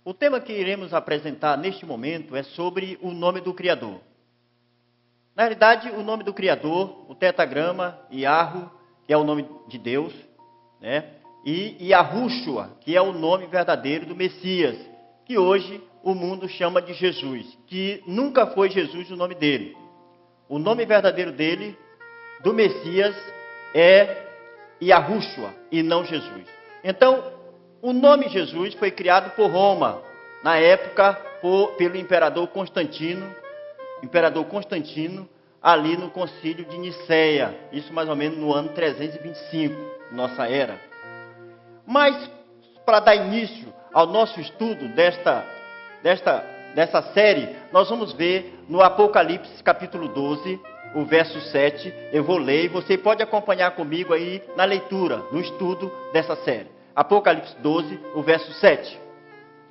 O tema que iremos apresentar neste momento é sobre o nome do Criador. Na realidade, o nome do Criador, o tetragrama, Yahweh, que é o nome de Deus, né? E Yahushua, que é o nome verdadeiro do Messias, que hoje o mundo chama de Jesus, que nunca foi Jesus o nome dele. O nome verdadeiro dele, do Messias, é Yahushua e não Jesus. Então, o nome Jesus foi criado por Roma, na época pelo imperador Constantino, ali no concílio de Nicéia, isso mais ou menos no ano 325, nossa era. Mas, para dar início ao nosso estudo dessa série, nós vamos ver no Apocalipse capítulo 12, o verso 7, eu vou ler e você pode acompanhar comigo aí na leitura, no estudo dessa série. Apocalipse 12, o verso 7,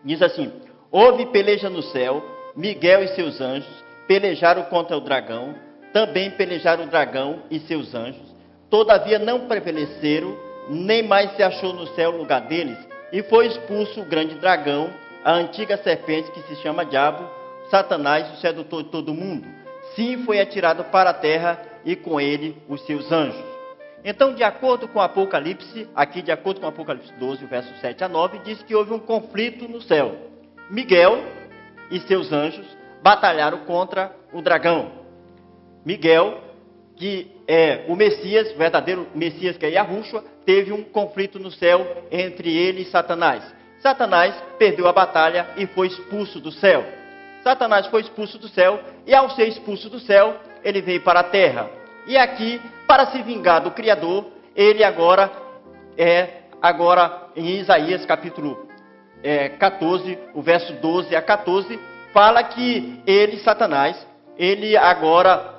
diz assim: houve peleja no céu, Miguel e seus anjos pelejaram contra o dragão, também pelejaram o dragão e seus anjos, todavia não prevaleceram, nem mais se achou no céu lugar deles, e foi expulso o grande dragão, a antiga serpente que se chama Diabo, Satanás, o sedutor de todo mundo. Sim, foi atirado para a terra e com ele os seus anjos. Então, de acordo com Apocalipse, aqui de acordo com Apocalipse 12, versos 7 a 9, diz que houve um conflito no céu. Miguel e seus anjos batalharam contra o dragão. Miguel, que é o Messias, o verdadeiro Messias, que é Yahushua, teve um conflito no céu entre ele e Satanás. Satanás perdeu a batalha e foi expulso do céu. Satanás foi expulso do céu e, ao ser expulso do céu, ele veio para a terra. E aqui, para se vingar do Criador, ele agora em Isaías capítulo 14, o verso 12 a 14, fala que Satanás, ele agora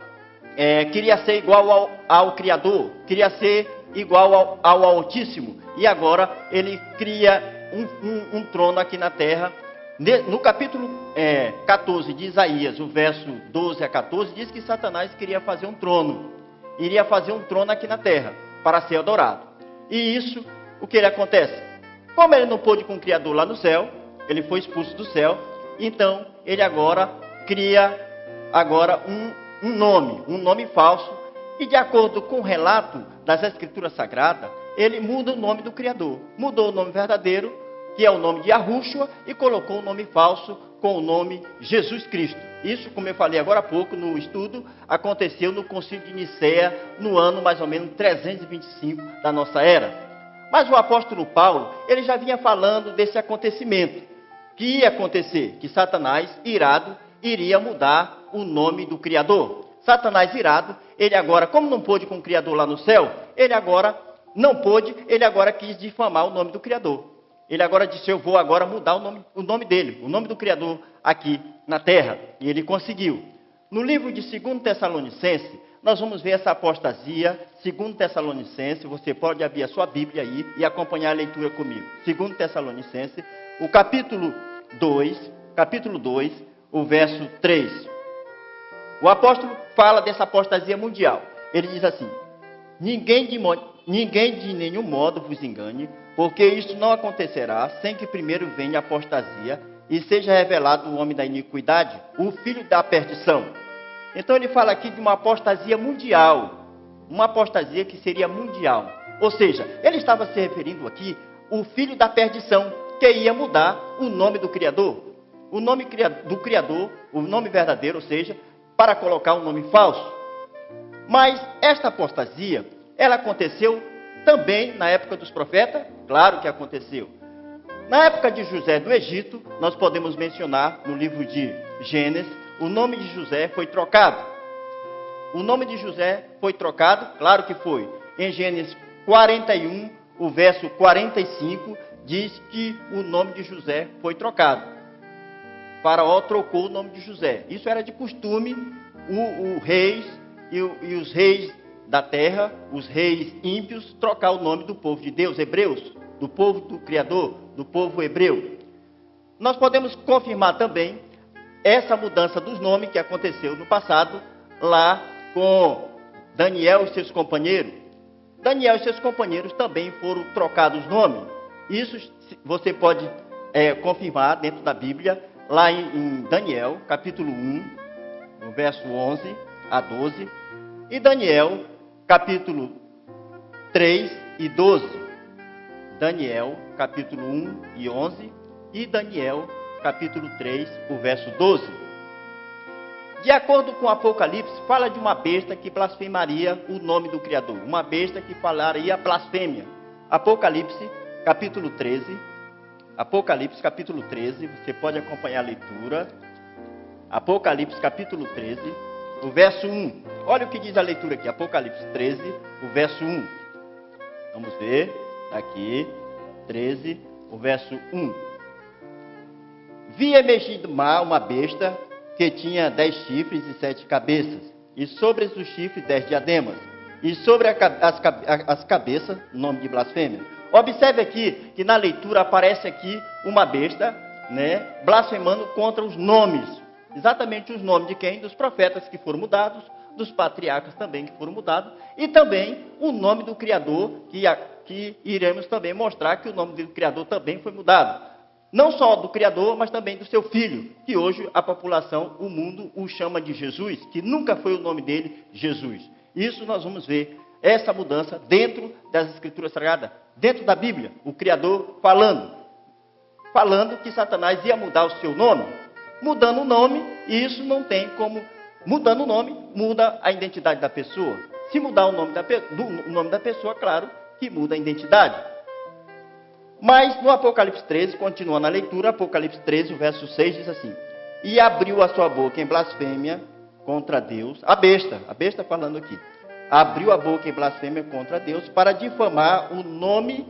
queria ser igual ao Criador, queria ser igual ao Altíssimo, e agora ele cria um trono aqui na terra. No capítulo 14 de Isaías, o verso 12 a 14, diz que Satanás queria fazer um trono, iria fazer um trono aqui na terra, para ser adorado. E isso, o que acontece? Como ele não pôde com o Criador lá no céu, ele foi expulso do céu, então ele agora cria um nome falso, e de acordo com o relato das Escrituras Sagradas, ele muda o nome do Criador, mudou o nome verdadeiro, que é o nome de Yahushua, e colocou o nome falso com o nome Jesus Cristo. Isso, como eu falei agora há pouco no estudo, aconteceu no concílio de Nicéia, no ano mais ou menos 325 da nossa era. Mas o apóstolo Paulo, ele já vinha falando desse acontecimento, que ia acontecer, que Satanás, irado, iria mudar o nome do Criador. Satanás, irado, ele agora, como não pôde com o Criador lá no céu, ele agora não pôde, ele agora quis difamar o nome do Criador. Ele agora disse: eu vou agora mudar o nome dele, o nome do Criador aqui na terra. E ele conseguiu. No livro de 2 Tessalonicenses, nós vamos ver essa apostasia. 2 Tessalonicenses, você pode abrir a sua Bíblia aí e acompanhar a leitura comigo. 2 Tessalonicenses, o capítulo 2, o verso 3. O apóstolo fala dessa apostasia mundial. Ele diz assim: ninguém de nenhum modo vos engane, porque isso não acontecerá sem que primeiro venha a apostasia e seja revelado o homem da iniquidade, o filho da perdição. Então ele fala aqui de uma apostasia mundial, uma apostasia que seria mundial. Ou seja, ele estava se referindo aqui ao filho da perdição, que ia mudar o nome do Criador. O nome do Criador, o nome verdadeiro, ou seja, para colocar um nome falso. Mas esta apostasia, ela aconteceu também na época dos profetas? Claro que aconteceu. Na época de José do Egito, nós podemos mencionar no livro de Gênesis, o nome de José foi trocado. O nome de José foi trocado? Claro que foi. Em Gênesis 41, o verso 45, diz que o nome de José foi trocado. Faraó trocou o nome de José. Isso era de costume, os reis da terra, os reis ímpios, trocar o nome do povo de Deus, hebreus, do povo do Criador, do povo hebreu. Nós podemos confirmar também essa mudança dos nomes que aconteceu no passado, lá com Daniel e seus companheiros. Daniel e seus companheiros também foram trocados os nomes. Isso você pode confirmar dentro da Bíblia, lá em Daniel, capítulo 1, no verso 11 a 12, e Daniel, capítulo 3 e 12. Daniel, capítulo 1 e 11, e Daniel, capítulo 3, o verso 12. De acordo com o Apocalipse, fala de uma besta que blasfemaria o nome do Criador. Uma besta que falaria blasfêmia. Apocalipse, capítulo 13. Apocalipse, capítulo 13. Você pode acompanhar a leitura. Apocalipse, capítulo 13, o verso 1. Olha o que diz a leitura aqui. Apocalipse 13, o verso 1. Vamos ver. Aqui, 13, o verso 1. Vi emergir do mar uma besta que tinha 10 chifres e 7 cabeças, e sobre os chifres 10 diademas, e sobre as cabeças, nome de blasfêmia. Observe aqui que na leitura aparece aqui uma besta, né, blasfemando contra os nomes, exatamente os nomes de quem? Dos profetas que foram mudados, dos patriarcas também que foram mudados, e também o nome do Criador, que iremos também mostrar que o nome do Criador também foi mudado. Não só do Criador, mas também do seu Filho, que hoje a população, o mundo, o chama de Jesus, que nunca foi o nome dele, Jesus. Isso nós vamos ver, essa mudança dentro das Escrituras Sagradas, dentro da Bíblia, o Criador falando que Satanás ia mudar o seu nome. Mudando o nome, e isso não tem como, mudando o nome, muda a identidade da pessoa. Se mudar o nome da pessoa, claro que muda a identidade. Mas no Apocalipse 13, continuando a leitura, Apocalipse 13, o verso 6 diz assim: e abriu a sua boca em blasfêmia contra Deus, a besta falando aqui, abriu a boca em blasfêmia contra Deus para difamar o nome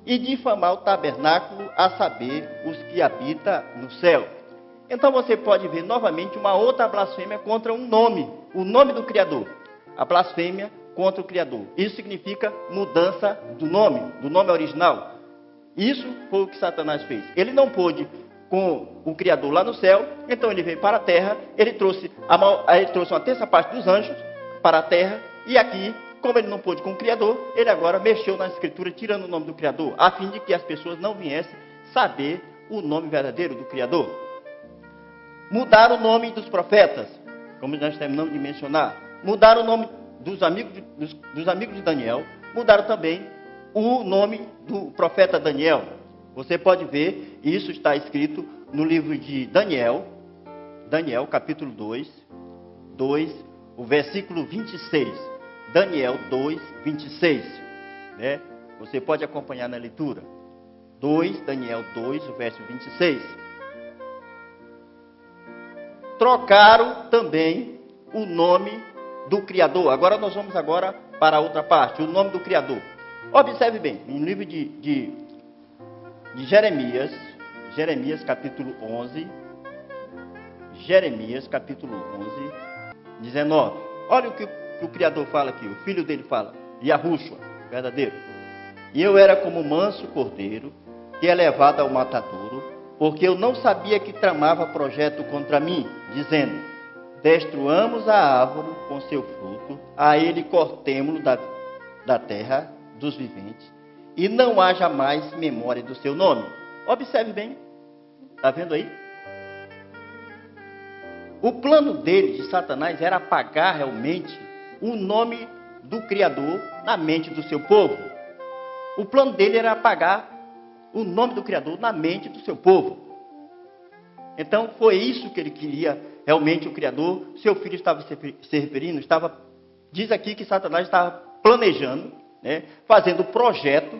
e difamar o tabernáculo, a saber, os que habitam no céu. Então você pode ver novamente uma outra blasfêmia contra um nome, o nome do Criador. A blasfêmia contra o Criador. Isso significa mudança do nome original. Isso foi o que Satanás fez. Ele não pôde com o Criador lá no céu, então ele veio para a terra, ele trouxe uma terça parte dos anjos para a terra, e aqui, como ele não pôde com o Criador, ele agora mexeu na Escritura, tirando o nome do Criador, a fim de que as pessoas não viessem saber o nome verdadeiro do Criador. Mudaram o nome dos profetas, como nós terminamos de mencionar. Mudaram o nome dos amigos de Daniel, mudaram também o nome do profeta Daniel. Você pode ver, isso está escrito no livro de Daniel, capítulo 2, o versículo 26. Daniel 2, 26. Né? Você pode acompanhar na leitura. Daniel 2, o verso 26. Trocaram também o nome do Criador. Agora nós vamos para a outra parte, o nome do Criador. Observe bem, no livro de Jeremias, capítulo 11, 19. Olha o que o Criador fala aqui, o filho dele fala, Yahushua, verdadeiro. E eu era como manso cordeiro, que é levado ao matadouro, porque eu não sabia que tramava projeto contra mim, dizendo: destruamos a árvore com seu fruto, a ele cortemo-lo da terra dos viventes, e não haja mais memória do seu nome. Observe bem, está vendo aí? O plano dele, de Satanás, era apagar realmente o nome do Criador na mente do seu povo. O plano dele era apagar o nome do Criador na mente do seu povo. Então foi isso que ele queria realmente, o Criador. Seu filho estava se referindo, diz aqui que Satanás estava planejando, né, fazendo projeto,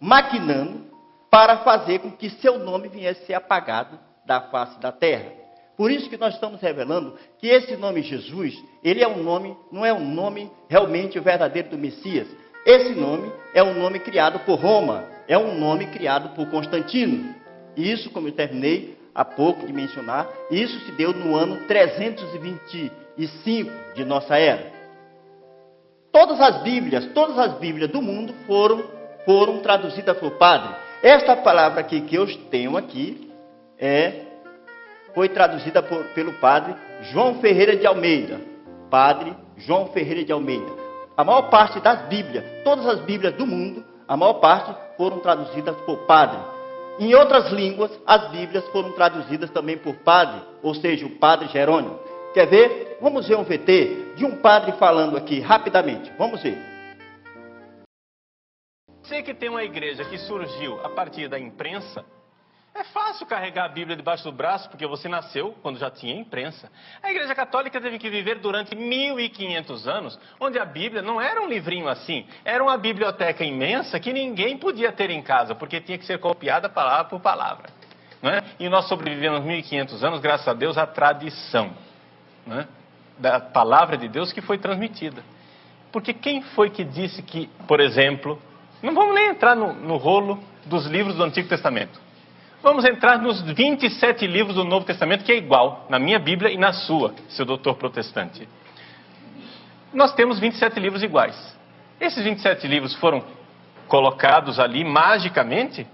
maquinando, para fazer com que seu nome viesse a ser apagado da face da terra. Por isso que nós estamos revelando que esse nome Jesus, ele é um nome, não é um nome realmente verdadeiro do Messias. Esse nome é um nome criado por Roma, é um nome criado por Constantino. E isso, como eu terminei há pouco de mencionar, isso se deu no ano 325 de nossa era. Todas as Bíblias do mundo foram traduzidas por padre. Esta palavra aqui que eu tenho aqui foi traduzida pelo padre João Ferreira de Almeida. Padre João Ferreira de Almeida. A maior parte das Bíblias, todas as Bíblias do mundo, a maior parte foram traduzidas por padre. Em outras línguas, as Bíblias foram traduzidas também por padre, ou seja, o padre Jerônimo. Quer ver? Vamos ver um VT de um padre falando aqui, rapidamente. Vamos ver. Você que tem uma igreja que surgiu a partir da imprensa, é fácil carregar a Bíblia debaixo do braço, porque você nasceu quando já tinha imprensa. A Igreja Católica teve que viver durante 1500 anos, onde a Bíblia não era um livrinho assim, era uma biblioteca imensa que ninguém podia ter em casa, porque tinha que ser copiada palavra por palavra. Não é? E nós sobrevivemos 1500 anos, graças a Deus, à tradição, não é? Da palavra de Deus que foi transmitida. Porque quem foi que disse que, por exemplo, não vamos nem entrar no rolo dos livros do Antigo Testamento. Vamos entrar nos 27 livros do Novo Testamento, que é igual na minha Bíblia e na sua, seu doutor protestante. Nós temos 27 livros iguais. Esses 27 livros foram colocados ali magicamente.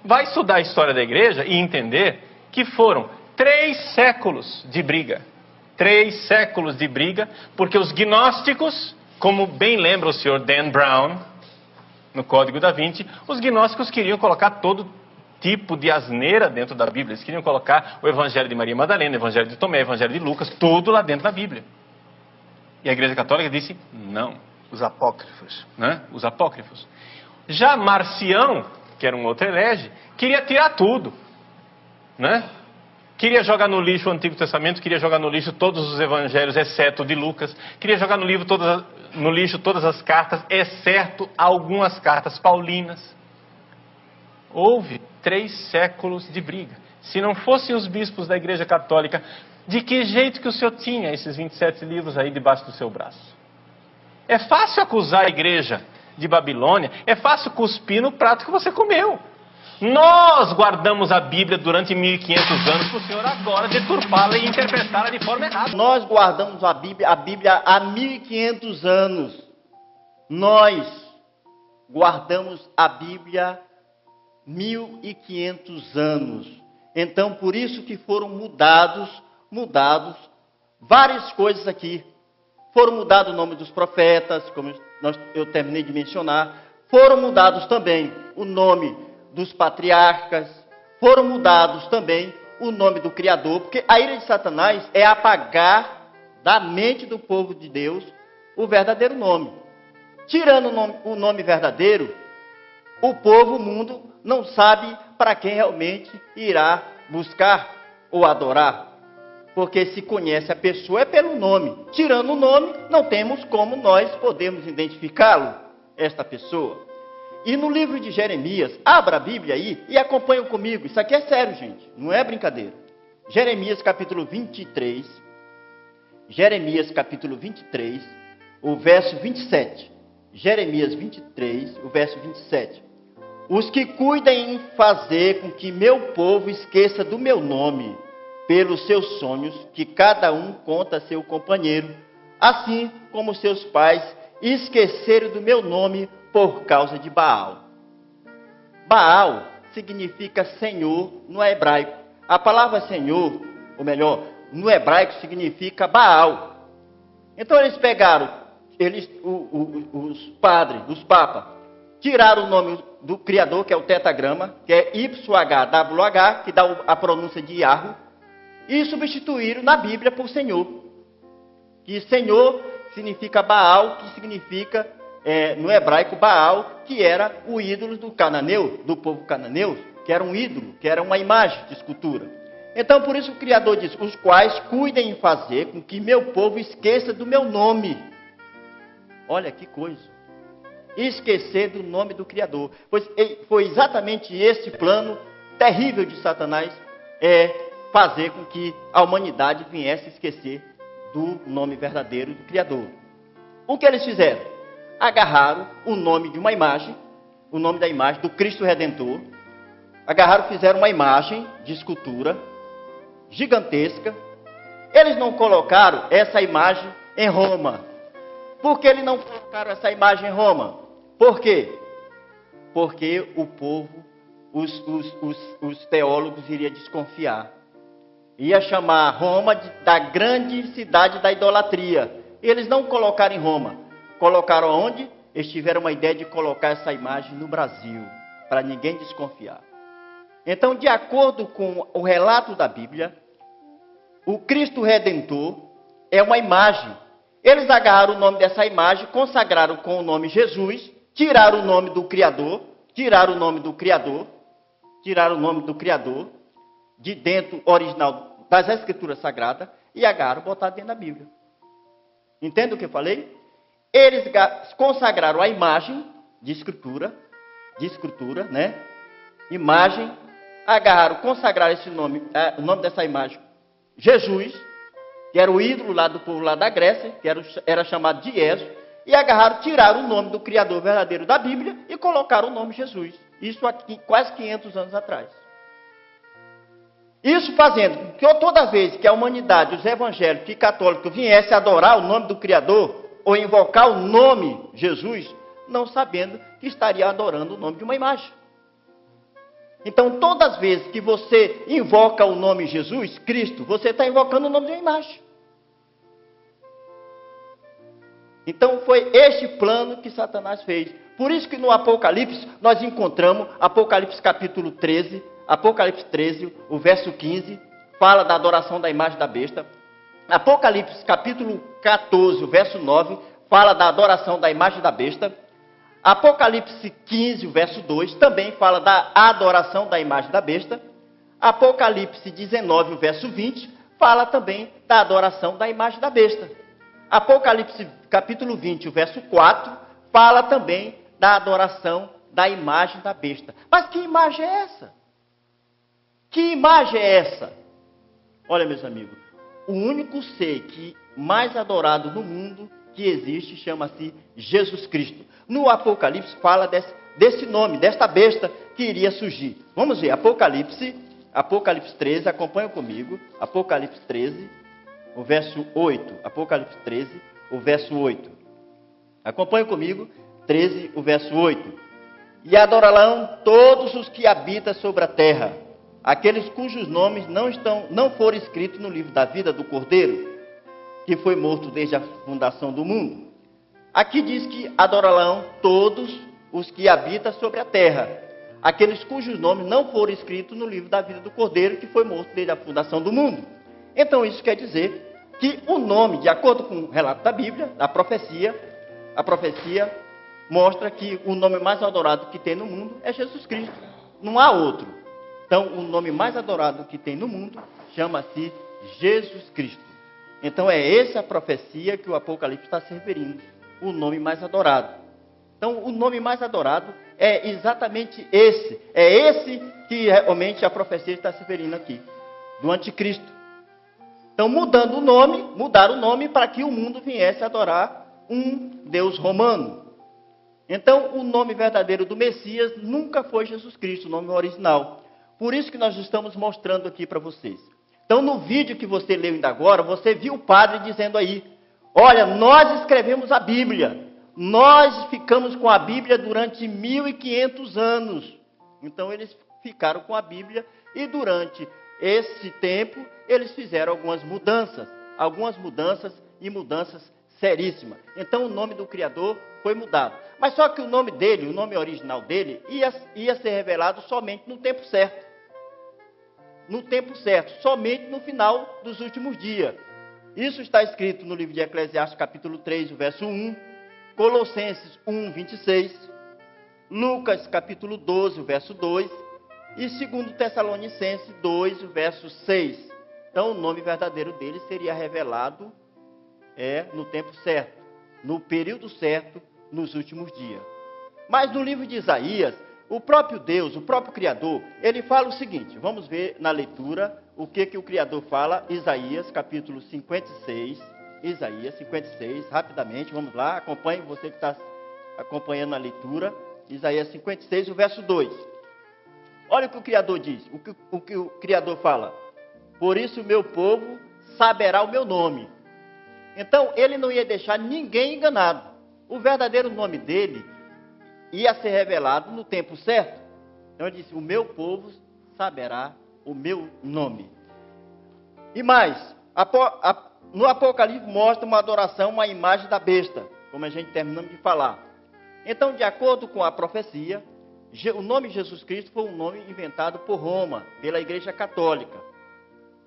Vai estudar a história da igreja e entender que foram 3 séculos de briga. 3 séculos de briga, porque os gnósticos, como bem lembra o senhor Dan Brown, no Código da Vinci, os gnósticos queriam colocar todo tipo de asneira dentro da Bíblia. Eles queriam colocar o Evangelho de Maria Madalena, o Evangelho de Tomé, o Evangelho de Lucas, tudo lá dentro da Bíblia. E a Igreja Católica disse, não. Os apócrifos. Né? Os apócrifos. Já Marcião, que era um outro herege, queria tirar tudo. Né? Queria jogar no lixo o Antigo Testamento, queria jogar no lixo todos os Evangelhos, exceto o de Lucas. Queria jogar no lixo todas as cartas, exceto algumas cartas paulinas. Houve 3 séculos de briga. Se não fossem os bispos da Igreja Católica, de que jeito que o senhor tinha esses 27 livros aí debaixo do seu braço? É fácil acusar a Igreja de Babilônia, é fácil cuspir no prato que você comeu. Nós guardamos a Bíblia durante 1500 anos para o senhor agora deturpá-la e interpretá-la de forma errada. Nós guardamos a Bíblia há 1500 anos. Nós guardamos a Bíblia 1500 anos. Então, por isso que foram mudados várias coisas aqui. Foram mudados o nome dos profetas, como eu terminei de mencionar. Foram mudados também o nome dos patriarcas. Foram mudados também o nome do Criador, porque a ira de Satanás é apagar da mente do povo de Deus o verdadeiro nome. Tirando o nome verdadeiro, o povo, o mundo, não sabe para quem realmente irá buscar ou adorar. Porque se conhece a pessoa é pelo nome. Tirando o nome, não temos como nós podemos identificá-lo, esta pessoa. E no livro de Jeremias, abra a Bíblia aí e acompanhem comigo. Isso aqui é sério, gente, não é brincadeira. Jeremias capítulo 23. Jeremias capítulo 23, o verso 27. Jeremias 23, o verso 27. Os que cuidem em fazer com que meu povo esqueça do meu nome, pelos seus sonhos, que cada um conta a seu companheiro, assim como seus pais esqueceram do meu nome por causa de Baal. Baal significa Senhor no hebraico. A palavra Senhor, ou melhor, no hebraico significa Baal. Então eles pegaram, os padres, os papas, tiraram o nome do Criador, que é o tetagrama, que é YHWH, que dá a pronúncia de Yahweh, e substituíram na Bíblia por Senhor. Que Senhor significa Baal, que significa, no hebraico, Baal, que era o ídolo do cananeu, do povo cananeu, que era um ídolo, que era uma imagem de escultura. Então, por isso o Criador diz, os quais cuidem em fazer com que meu povo esqueça do meu nome. Olha que coisa. Esquecer do nome do Criador. Pois foi exatamente esse plano terrível de Satanás, fazer com que a humanidade viesse a esquecer do nome verdadeiro do Criador. O que eles fizeram? Agarraram o nome de uma imagem, o nome da imagem do Cristo Redentor, fizeram uma imagem de escultura gigantesca. Eles não colocaram essa imagem em Roma. Por que eles não colocaram essa imagem em Roma? Por quê? Porque o povo, os teólogos iriam desconfiar. Ia chamar Roma da grande cidade da idolatria. Eles não colocaram em Roma. Colocaram onde? Eles tiveram uma ideia de colocar essa imagem no Brasil, para ninguém desconfiar. Então, de acordo com o relato da Bíblia, o Cristo Redentor é uma imagem. Eles agarraram o nome dessa imagem, consagraram com o nome Jesus, tiraram o nome do Criador, tiraram o nome do Criador de dentro original das Escrituras Sagradas e agarraram e botaram dentro da Bíblia. Entende o que eu falei? Eles consagraram a imagem de escritura, né? Imagem, agarraram, consagraram esse nome, o nome dessa imagem, Jesus, que era o ídolo lá do povo lá da Grécia, que era chamado de Jesus, e agarraram, tiraram o nome do Criador verdadeiro da Bíblia e colocaram o nome Jesus. Isso aqui, quase 500 anos atrás. Isso fazendo que toda vez que a humanidade, os evangélicos e católicos viessem adorar o nome do Criador, ou invocar o nome Jesus, não sabendo que estaria adorando o nome de uma imagem. Então, todas as vezes que você invoca o nome Jesus, Cristo, você está invocando o nome de uma imagem. Então, foi este plano que Satanás fez. Por isso que no Apocalipse, nós encontramos, Apocalipse capítulo 13, Apocalipse 13, o verso 15, fala da adoração da imagem da besta. Apocalipse capítulo 14, o verso 9, fala da adoração da imagem da besta. Apocalipse 15, o verso 2, também fala da adoração da imagem da besta. Apocalipse 19, o verso 20, fala também da adoração da imagem da besta. Apocalipse capítulo 20, o verso 4, fala também da adoração da imagem da besta. Mas que imagem é essa? Que imagem é essa? Olha, meus amigos, o único ser que mais adorado no mundo que existe chama-se Jesus Cristo. No Apocalipse fala desse nome, desta besta que iria surgir. Vamos ver, Apocalipse 13, acompanha comigo, Apocalipse 13, o verso 8. Apocalipse 13, o verso 8. Acompanha comigo, 13, o verso 8. E adorarão todos os que habitam sobre a terra, aqueles cujos nomes não foram escritos no livro da vida do Cordeiro, que foi morto desde a fundação do mundo. Aqui diz que adorarão todos os que habitam sobre a terra, aqueles cujos nomes não foram escritos no livro da vida do Cordeiro, que foi morto desde a fundação do mundo. Então isso quer dizer que o nome, de acordo com o relato da Bíblia, a profecia mostra que o nome mais adorado que tem no mundo é Jesus Cristo. Não há outro. Então, o nome mais adorado que tem no mundo chama-se Jesus Cristo. Então, é essa a profecia que o Apocalipse está se referindo. O nome mais adorado. Então, o nome mais adorado é exatamente esse. É esse que realmente a profecia está se referindo aqui. Do anticristo. Então, mudaram o nome para que o mundo viesse adorar um Deus romano. Então, o nome verdadeiro do Messias nunca foi Jesus Cristo, o nome original. Por isso que nós estamos mostrando aqui para vocês. Então, no vídeo que você leu ainda agora, você viu o padre dizendo aí, olha, nós escrevemos a Bíblia. Nós ficamos com a Bíblia durante 1500 anos. Então, eles ficaram com a Bíblia e durante esse tempo, eles fizeram algumas mudanças e mudanças seríssimas. Então, o nome do Criador foi mudado. Mas só que o nome dele, o nome original dele, ia ser revelado somente no tempo certo. No tempo certo, somente no final dos últimos dias. Isso está escrito no livro de Eclesiastes, capítulo 3, o verso 1, Colossenses 1, 26, Lucas, capítulo 12, o verso 2, e 2 Tessalonicenses 2, o verso 6. Então, o nome verdadeiro dele seria revelado no tempo certo, no período certo, nos últimos dias. Mas no livro de Isaías, o próprio Deus, o próprio Criador, ele fala o seguinte, vamos ver na leitura o que o Criador fala, Isaías capítulo 56, rapidamente, vamos lá, acompanhe, você que está acompanhando a leitura, Isaías 56, o verso 2. Olha o que o Criador diz, o que o Criador fala, por isso o meu povo saberá o meu nome. Então, ele não ia deixar ninguém enganado. O verdadeiro nome dele ia ser revelado no tempo certo. Então ele disse, o meu povo saberá o meu nome. E mais, no Apocalipse mostra uma adoração, uma imagem da besta, como a gente terminamos de falar. Então, de acordo com a profecia, O nome Jesus Cristo foi um nome inventado por Roma, pela Igreja Católica.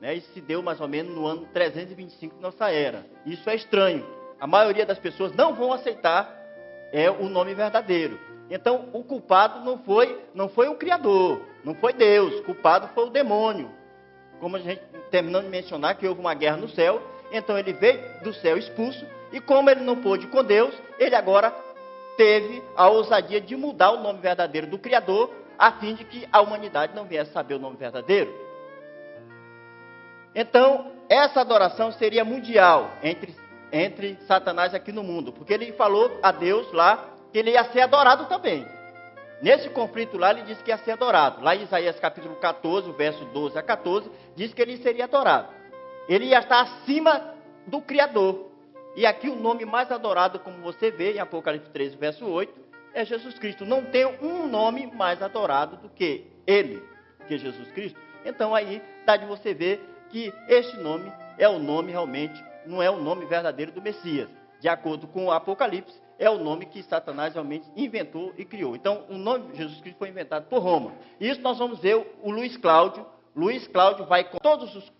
Né? Isso se deu mais ou menos no ano 325 de nossa era. Isso é estranho. A maioria das pessoas não vão aceitar o nome verdadeiro. Então, o culpado não foi o Criador, não foi Deus. O culpado foi o demônio. Como a gente terminando de mencionar que houve uma guerra no céu, então ele veio do céu expulso, e como ele não pôde com Deus, ele agora teve a ousadia de mudar o nome verdadeiro do Criador, a fim de que a humanidade não viesse saber o nome verdadeiro. Então, essa adoração seria mundial entre Satanás aqui no mundo, porque ele falou a Deus lá que ele ia ser adorado também. Nesse conflito lá, ele disse que ia ser adorado. Lá em Isaías capítulo 14, o verso 12 a 14, diz que ele seria adorado. Ele ia estar acima do Criador. E aqui o nome mais adorado, como você vê em Apocalipse 13, verso 8, é Jesus Cristo. Não tem um nome mais adorado do que ele, que é Jesus Cristo. Então aí dá de você ver que este nome é o nome realmente, não é o nome verdadeiro do Messias. De acordo com o Apocalipse, é o nome que Satanás realmente inventou e criou. Então, o nome de Jesus Cristo foi inventado por Roma. Isso nós vamos ver o Luiz Cláudio. Luiz Cláudio vai com todos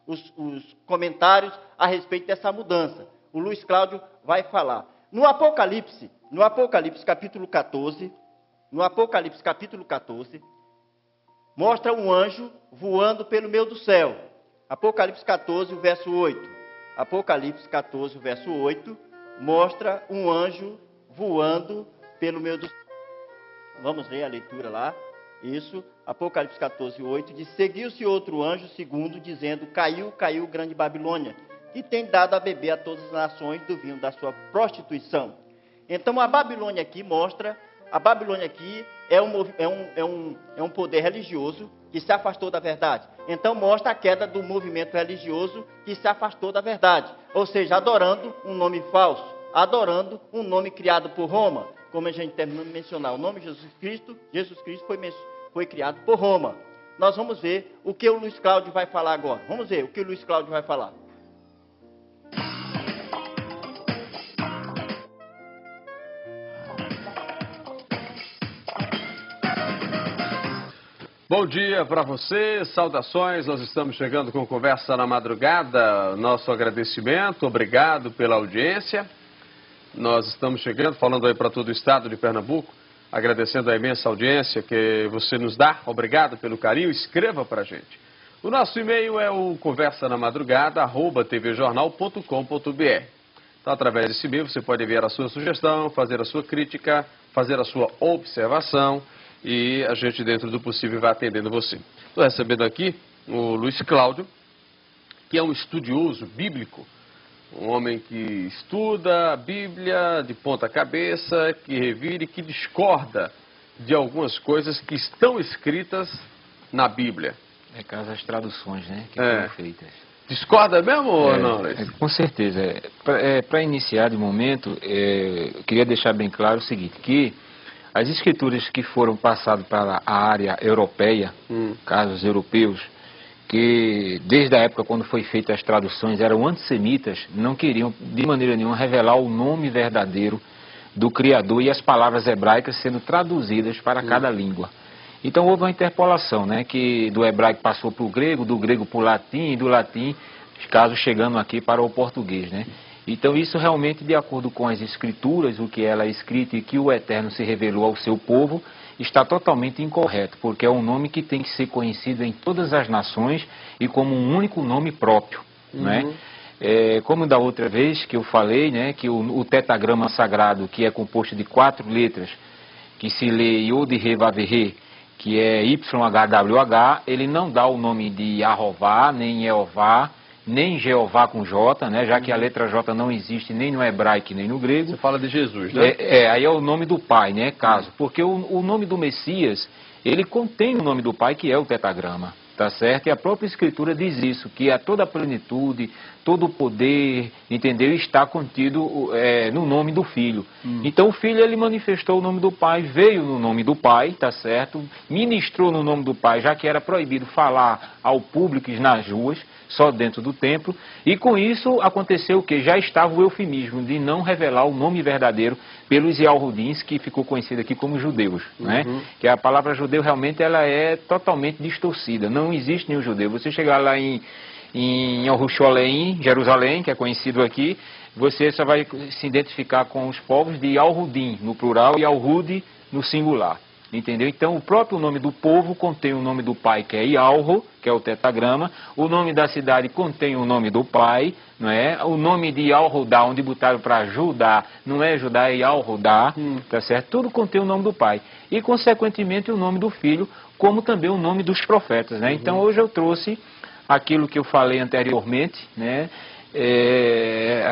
os comentários a respeito dessa mudança. O Luiz Cláudio vai falar. No Apocalipse capítulo 14, mostra um anjo voando pelo meio do céu. Apocalipse 14, o verso 8. Apocalipse 14, o verso 8, mostra um anjo voando pelo meio do céu. Vamos ler a leitura lá. Isso, Apocalipse 14, 8, diz: seguiu-se outro anjo segundo, dizendo: caiu, caiu grande Babilônia, que tem dado a beber a todas as nações do vinho da sua prostituição. Então a Babilônia aqui mostra, a Babilônia aqui é um poder religioso que se afastou da verdade. Então mostra a queda do movimento religioso que se afastou da verdade. Ou seja, adorando um nome falso, adorando um nome criado por Roma. Como a gente terminou de mencionar, o nome Jesus Cristo foi criado por Roma. Nós vamos ver o que o Luiz Cláudio vai falar agora. Vamos ver o que o Luiz Cláudio vai falar. Bom dia para você, saudações, nós estamos chegando com Conversa na Madrugada, nosso agradecimento, obrigado pela audiência. Nós estamos chegando, falando aí para todo o estado de Pernambuco, agradecendo a imensa audiência que você nos dá, obrigado pelo carinho, escreva para a gente. O nosso e-mail é o conversanamadrugada@tvjornal.com.br. Então, através desse e-mail você pode enviar a sua sugestão, fazer a sua crítica, fazer a sua observação, e a gente, dentro do possível, vai atendendo você. Estou recebendo aqui o Luiz Cláudio, que é um estudioso bíblico, um homem que estuda a Bíblia de ponta cabeça, que revira e que discorda de algumas coisas que estão escritas na Bíblia. É caso das traduções, né, que foram feitas. Discorda mesmo ou não, Luiz? Com certeza. Para iniciar de momento, eu queria deixar bem claro o seguinte, que as escrituras que foram passadas para a área europeia, casos europeus, que desde a época quando foi feitas as traduções eram antissemitas, não queriam de maneira nenhuma revelar o nome verdadeiro do Criador e as palavras hebraicas sendo traduzidas para cada língua. Então houve uma interpolação, né, que do hebraico passou para o grego, do grego para o latim e do latim, caso chegando aqui para o português, né? Então isso realmente, de acordo com as escrituras, o que ela é escrita e que o Eterno se revelou ao seu povo, está totalmente incorreto, porque é um nome que tem que ser conhecido em todas as nações e como um único nome próprio, né? Como da outra vez que eu falei, né, que o tetagrama sagrado, que é composto de 4 letras, que se lê Yod-He-Vav-He, que é YHWH, ele não dá o nome de Ahová, nem Jeová, nem Jeová com J, né, já que a letra J não existe nem no hebraico nem no grego. Você fala de Jesus, né? Aí é o nome do Pai, né, caso. Porque o nome do Messias, ele contém o nome do Pai, que é o tetagrama, tá certo? E a própria Escritura diz isso, que a toda a plenitude, todo o poder, entendeu? Está contido no nome do Filho. Então o Filho, ele manifestou o nome do Pai, veio no nome do Pai, tá certo? Ministrou no nome do Pai, já que era proibido falar ao público nas ruas, só dentro do templo, e com isso aconteceu o que? Já estava o eufemismo de não revelar o nome verdadeiro pelos Yahudins, que ficou conhecido aqui como judeus, né? Que a palavra judeu realmente ela é totalmente distorcida, não existe nenhum judeu. Você chegar lá em Yerushalayim, Jerusalém, que é conhecido aqui, você só vai se identificar com os povos de Yahudim no plural e Yahudi no singular. Entendeu? Então, o próprio nome do povo contém o nome do pai, que é Yalro, que é o tetragrama. O nome da cidade contém o nome do pai, não é? O nome de Yalrodá, onde botaram para Judá, não é Judá, é Yalrodá, tá certo? Tudo contém o nome do pai. E, consequentemente, o nome do filho, como também o nome dos profetas, né? Então, hoje eu trouxe aquilo que eu falei anteriormente, né?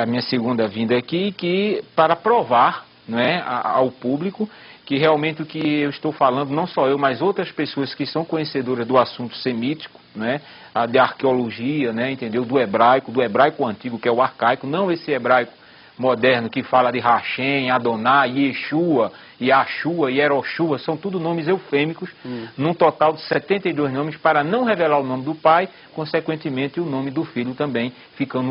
A minha segunda vinda aqui, que para provar, não é, ao público que realmente o que eu estou falando, não só eu, mas outras pessoas que são conhecedoras do assunto semítico, né, de arqueologia, né, entendeu, do hebraico antigo, que é o arcaico, não esse hebraico moderno que fala de Hashem, Adonai, Yeshua, Yashua e Eroshua, são tudo nomes eufêmicos, num total de 72 nomes, para não revelar o nome do pai, consequentemente o nome do filho também ficando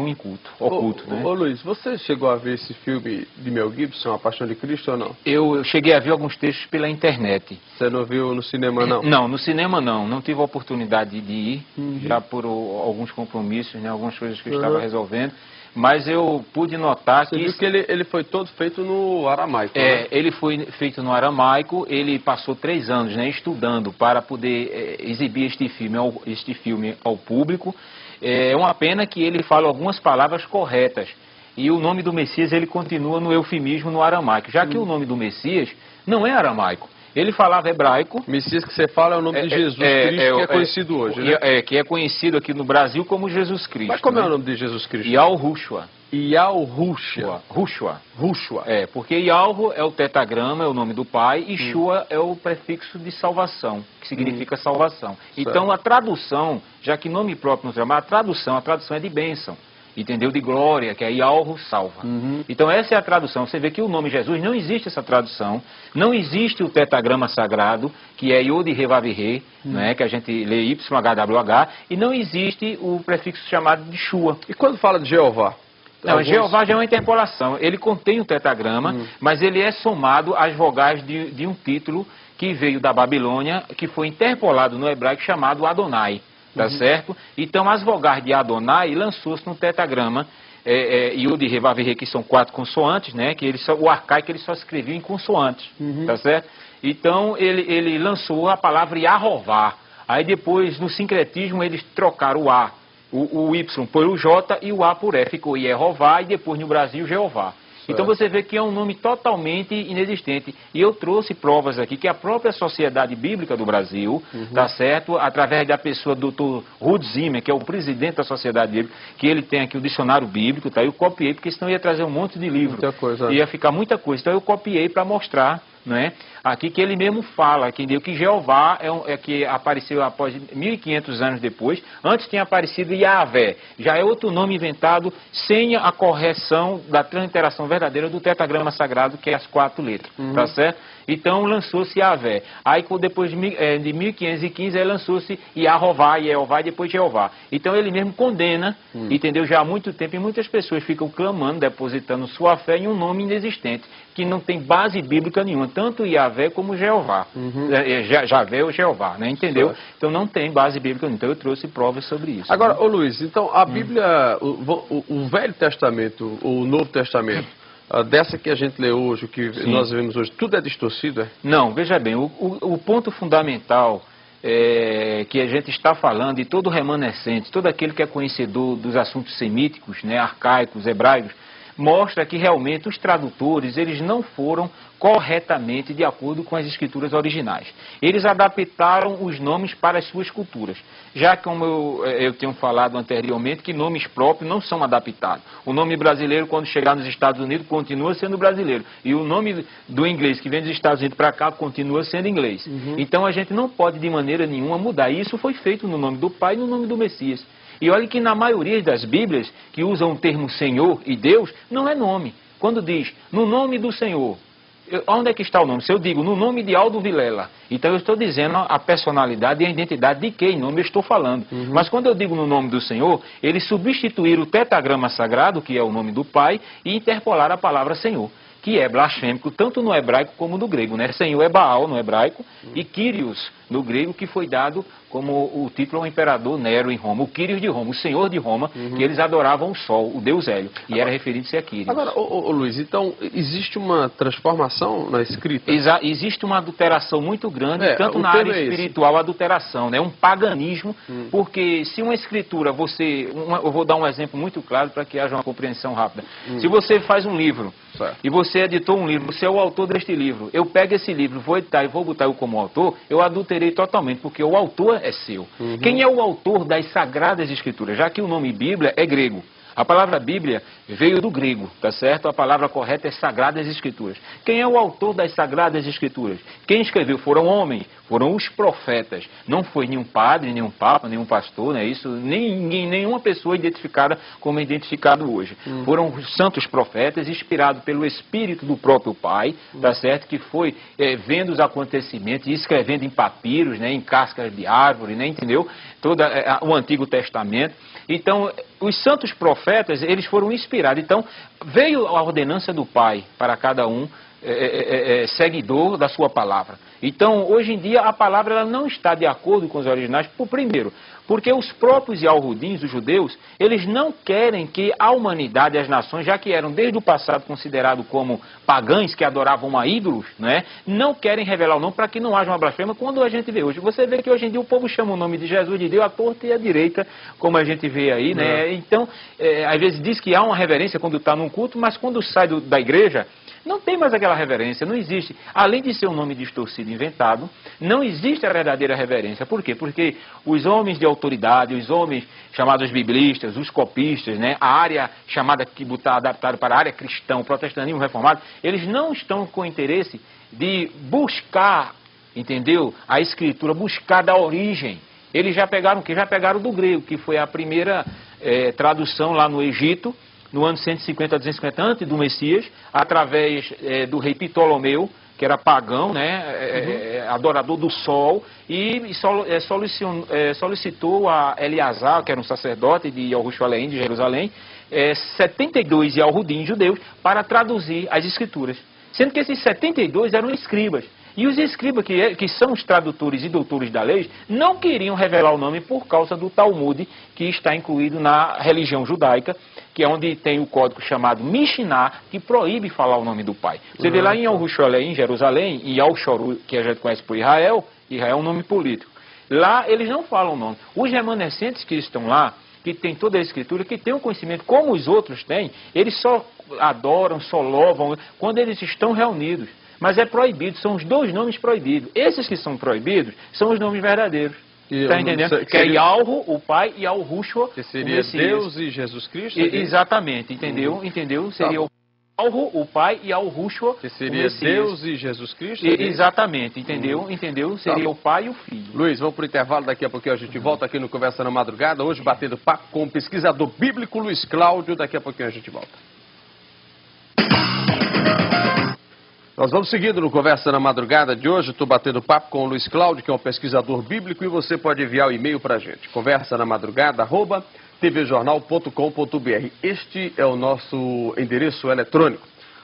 oculto. Né? Ô Luiz, você chegou a ver esse filme de Mel Gibson, A Paixão de Cristo, ou não? Eu cheguei a ver alguns textos pela internet. Você não viu no cinema, não? Não, no cinema não tive a oportunidade de ir, já por alguns compromissos, né, algumas coisas que eu estava resolvendo. Mas eu pude notar que... Você viu que ele foi todo feito no aramaico, né? Ele foi feito no aramaico, ele passou 3 anos, né, estudando para poder exibir este filme ao público. É uma pena que ele fala algumas palavras corretas. E o nome do Messias, ele continua no eufemismo no aramaico, já que o nome do Messias não é aramaico. Ele falava hebraico. Messias que você fala é o nome de Jesus Cristo, que é conhecido hoje, né? Que é conhecido aqui no Brasil como Jesus Cristo. Mas como é o nome de Jesus Cristo? Yalrushua. Yalrushua. Rushua. Porque Yalro é o tetragrama, é o nome do pai, e Shua é o prefixo de salvação, que significa salvação. Então a tradução, já que nome próprio nos chama, a tradução é de bênção. Entendeu? De glória, que é Yalro salva. Então essa é a tradução. Você vê que o nome Jesus não existe essa tradução. Não existe o tetragrama sagrado, que é Yod He Vav He, né, que a gente lê YHWH, e não existe o prefixo chamado de Shua. E quando fala de Jeová? Não, Jeová já é uma interpolação. Ele contém o tetragrama, mas ele é somado às vogais de um título que veio da Babilônia, que foi interpolado no hebraico chamado Adonai. Tá certo? Então, as vogais de Adonai lançou-se no tetragrama Yud, He, Vav, He, que são 4 consoantes, né? Que o arcaico ele só escrevia em consoantes, tá certo? Então, ele lançou a palavra Yahová. Aí depois, no sincretismo, eles trocaram o A, o Y por o J e o A por E. Ficou Yehová e depois no Brasil, Jeová. Então você vê que é um nome totalmente inexistente. E eu trouxe provas aqui que a própria Sociedade Bíblica do Brasil, tá certo? Através da pessoa do Dr. Ruth Zimmer, que é o presidente da Sociedade Bíblica, que ele tem aqui o dicionário bíblico, tá? Eu copiei, porque senão ia trazer um monte de livro. Muita coisa. Ia ficar muita coisa. Então eu copiei para mostrar, não é? Aqui que ele mesmo fala, que Jeová é que apareceu após 1500 anos depois. Antes tinha aparecido Yahvé. Já é outro nome inventado sem a correção da transliteração verdadeira do tetragrama sagrado, que é as 4 letras. Tá certo? Então lançou-se Yahvé. Aí depois de 1515 aí lançou-se Yahová, Yehová e depois Jeová. Então ele mesmo condena, entendeu? Já há muito tempo, e muitas pessoas ficam clamando, depositando sua fé em um nome inexistente, que não tem base bíblica nenhuma, tanto Yahvé como Jeová. Javé ou Jeová, né? Entendeu? Certo. Então não tem base bíblica nenhuma. Então eu trouxe provas sobre isso. Agora, ô Luiz, então a Bíblia, o Velho Testamento, o Novo Testamento, dessa que a gente lê hoje, o que nós vemos hoje, tudo é distorcido, é? Não, veja bem, o ponto fundamental que a gente está falando, e todo remanescente, todo aquele que é conhecedor dos assuntos semíticos, né, arcaicos, hebraicos, mostra que realmente os tradutores, eles não foram corretamente de acordo com as escrituras originais. Eles adaptaram os nomes para as suas culturas. Já como eu tenho falado anteriormente, que nomes próprios não são adaptados. O nome brasileiro, quando chegar nos Estados Unidos, continua sendo brasileiro. E o nome do inglês que vem dos Estados Unidos para cá, continua sendo inglês. Então a gente não pode de maneira nenhuma mudar. Isso foi feito no nome do Pai e no nome do Messias. E olha que na maioria das Bíblias, que usam o termo Senhor e Deus, não é nome. Quando diz, no nome do Senhor, Onde é que está o nome? Se eu digo no nome de Aldo Vilela, então eu estou dizendo a personalidade e a identidade de quem nome eu estou falando. Mas quando eu digo no nome do Senhor, eles substituíram o tetragrama sagrado, que é o nome do Pai, e interpolaram a palavra Senhor, que é blasfêmico tanto no hebraico como no grego, né? Senhor é Baal no hebraico e Kyrios no grego, que foi dado como o título ao imperador Nero em Roma, o Kyrios de Roma, o Senhor de Roma, que eles adoravam o Sol, o Deus Hélio, e era referido-se a Kyrios. Agora, Luiz, então existe uma transformação na escrita? Existe uma adulteração muito grande, tanto na área espiritual, adulteração, né? Um paganismo, porque se uma escritura, eu vou dar um exemplo muito claro para que haja uma compreensão rápida. Se você faz um livro, e você editou um livro, você é o autor deste livro, eu pego esse livro, vou editar e vou botar eu como autor, eu adulterei totalmente, porque o autor é seu. Quem é o autor das Sagradas Escrituras? Já que o nome Bíblia é grego. A palavra Bíblia veio do grego, tá certo? A palavra correta é Sagradas Escrituras. Quem é o autor das Sagradas Escrituras? Quem escreveu foram homens, foram os profetas. Não foi nenhum padre, nenhum papa, nenhum pastor, né? Isso, nenhuma pessoa identificada como é identificado hoje. Foram os santos profetas, inspirados pelo Espírito do próprio Pai, tá certo? Que foi vendo os acontecimentos e escrevendo em papiros, né? Em cascas de árvore, né? Entendeu? Todo o Antigo Testamento. Então, os santos profetas, eles foram inspirados. Então, veio a ordenança do Pai para cada um seguidor da sua palavra. Então, hoje em dia, a palavra ela não está de acordo com os originais, primeiro, porque os próprios Yahudins, os judeus, eles não querem que a humanidade e as nações, já que eram desde o passado considerados como pagãos que adoravam a ídolos, né, não querem revelar o nome para que não haja uma blasfêmia. Quando a gente vê hoje, você vê que hoje em dia o povo chama o nome de Jesus de Deus à torta e à direita, como a gente vê aí, né? Então, às vezes diz que há uma reverência quando está num culto, mas quando sai da igreja, não tem mais aquela reverência, não existe. Além de ser um nome distorcido e inventado, não existe a verdadeira reverência. Por quê? Porque os homens de autoridade, os homens chamados biblistas, os copistas, né, a área chamada, que está adaptada para a área cristã, o protestantismo reformado, eles não estão com interesse de buscar, entendeu? A escritura, buscar da origem. Eles já pegaram o quê? Já pegaram do grego, que foi a primeira tradução lá no Egito, no ano 150 a 250 antes do Messias, através do rei Ptolomeu, que era pagão, né, adorador do sol, e solicitou a Eleazar, que era um sacerdote de Jerusalém, de Jerusalém, 72 Yahudim judeus, para traduzir as escrituras. Sendo que esses 72 eram escribas. E os escribas, que são os tradutores e doutores da lei, não queriam revelar o nome por causa do Talmud, que está incluído na religião judaica, que é onde tem o código chamado Mishnah, que proíbe falar o nome do Pai. Você vê lá em Jerusalém, em Jerusalém, e Al-Shoru, que a gente conhece por Israel, Israel é um nome político. Lá eles não falam o nome. Os remanescentes que estão lá, que tem toda a escritura, que tem o conhecimento como os outros têm, eles só adoram, só louvam, quando eles estão reunidos. Mas é proibido, são os dois nomes proibidos. Esses que são proibidos são os nomes verdadeiros. Está entendendo? Que é Yahweh, o Pai, e Yahushua, que seria Deus e Jesus Cristo? Exatamente, entendeu? Entendeu? Seria o Yahweh, o Pai, e Yahushua, que seria Deus e Jesus Cristo? Exatamente, entendeu? Entendeu? Seria o Pai e o Filho. Luiz, vamos para o intervalo, daqui a pouquinho a gente volta aqui no Conversa na Madrugada, hoje batendo papo com o pesquisador bíblico Luiz Cláudio, daqui a pouquinho a gente volta. Nós vamos seguindo no Conversa na Madrugada de hoje. Estou batendo papo com o Luiz Cláudio, que é um pesquisador bíblico, e você pode enviar o e-mail para a gente. conversanamadrugada@tvjornal.com.br. Este é o nosso endereço eletrônico.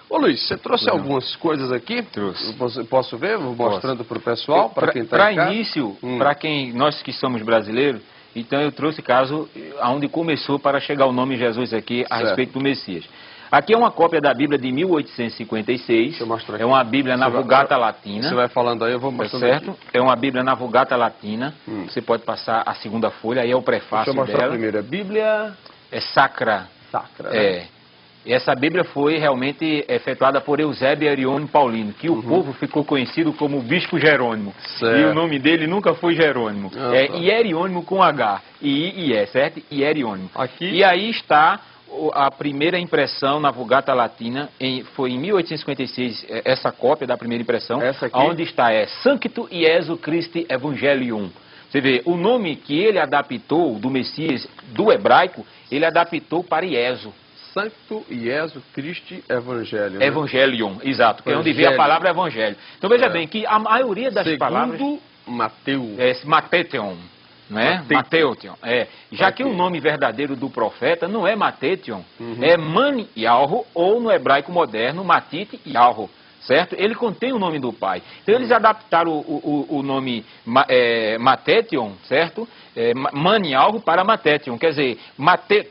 Ô Luiz, você trouxe algumas coisas aqui? Trouxe. Posso ver? Vou mostrando para o pessoal, para quem está em casa. Para início, para quem nós que somos brasileiros, então eu trouxe caso aonde começou para chegar o nome Jesus aqui a respeito do Messias. Aqui é uma cópia da Bíblia de 1856. Deixa eu mostrar aqui. É uma Bíblia na Vulgata Latina. Você vai falando aí, eu vou mostrando. Certo? Aqui. É uma Bíblia na Vulgata Latina. Você pode passar a segunda folha, aí é o prefácio dela. Deixa eu mostrar primeiro. A Bíblia é Sacra. Sacra, né? E essa Bíblia foi realmente efetuada por Eusébio Ariônimo Paulino, que o povo ficou conhecido como Bispo Jerônimo. Certo. E o nome dele nunca foi Jerônimo. É Hierônimo com H. I-I-E, certo? Hierônimo. Aqui. E aí está a primeira impressão na Vulgata Latina, foi em 1856, essa cópia da primeira impressão, onde está Sancto Iesu Christi Evangelium. Você vê, o nome que ele adaptou do Messias, do hebraico, ele adaptou para Iesu. Sancto Iesu Christi Evangelho. Né? Evangelion, exato, que é onde vem a palavra evangelho. Então veja bem que a maioria das palavras... Segundo Mateus. É Matethon, né? Matethon. Já que o nome verdadeiro do profeta não é Matethon, é Man Yahweh, ou no hebraico moderno, Matit Yahweh. Certo? Ele contém o nome do pai. Então eles adaptaram o nome Matethon, certo? Manialgo para Matethon. Quer dizer,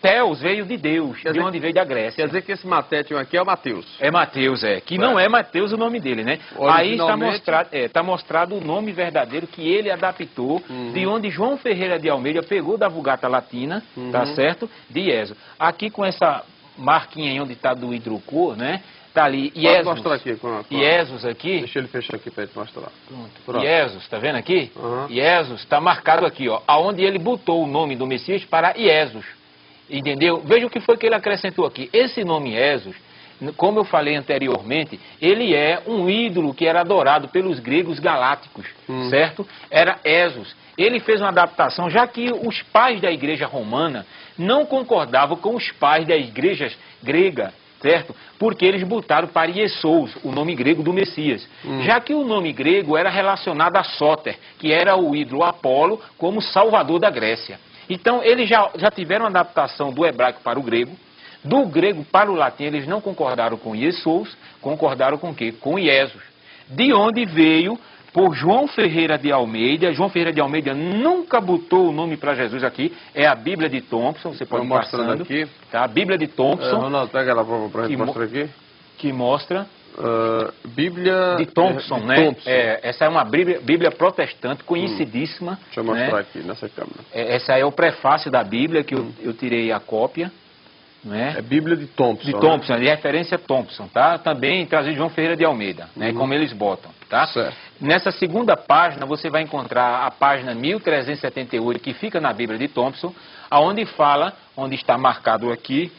Theos veio de Deus, de onde veio da Grécia. Quer dizer que esse Matethon aqui é o Mateus. É Mateus, que não é Mateus o nome dele, né? Aí está mostrado o nome verdadeiro que ele adaptou, de onde João Ferreira de Almeida pegou da Vulgata Latina, tá certo? De Ieso. Aqui com essa marquinha aí onde está do hidrocor, né? Tá ali, Pode mostrar aqui. Iesus aqui. Deixa ele fechar aqui para ele mostrar. Pronto. Iesus, tá vendo aqui? Iesus está marcado aqui, ó, aonde ele botou o nome do Messias para Iesus. Entendeu? Veja o que foi que ele acrescentou aqui. Esse nome Iesus, como eu falei anteriormente, ele é um ídolo que era adorado pelos gregos galácticos, certo? Era Esos. Ele fez uma adaptação, já que os pais da igreja romana não concordavam com os pais da igreja grega, certo? Porque eles botaram para Iesous, o nome grego do Messias. Já que o nome grego era relacionado a Sóter, que era o ídolo Apolo, como salvador da Grécia. Então, eles já tiveram uma adaptação do hebraico para o grego. Do grego para o latim, eles não concordaram com Iesous, concordaram com o quê? Com Iesus. De onde veio, por João Ferreira de Almeida. João Ferreira de Almeida nunca botou o nome para Jesus aqui. É a Bíblia de Thompson, você pode ir passando aqui. Tá? A Bíblia de Thompson. Ronaldo, pega ela para a gente mostrar aqui. Que mostra... Bíblia de Thompson, né? Thompson. Essa é uma Bíblia protestante conhecidíssima. Deixa eu mostrar aqui nessa câmera. Essa aí é o prefácio da Bíblia, que eu tirei a cópia. Né? É Bíblia de Thompson. De Thompson, de referência Thompson, tá? Também trazido de João Ferreira de Almeida, né? Como eles botam, tá? Certo. Nessa segunda página, você vai encontrar a página 1378, que fica na Bíblia de Thompson, aonde fala, onde está marcado aqui,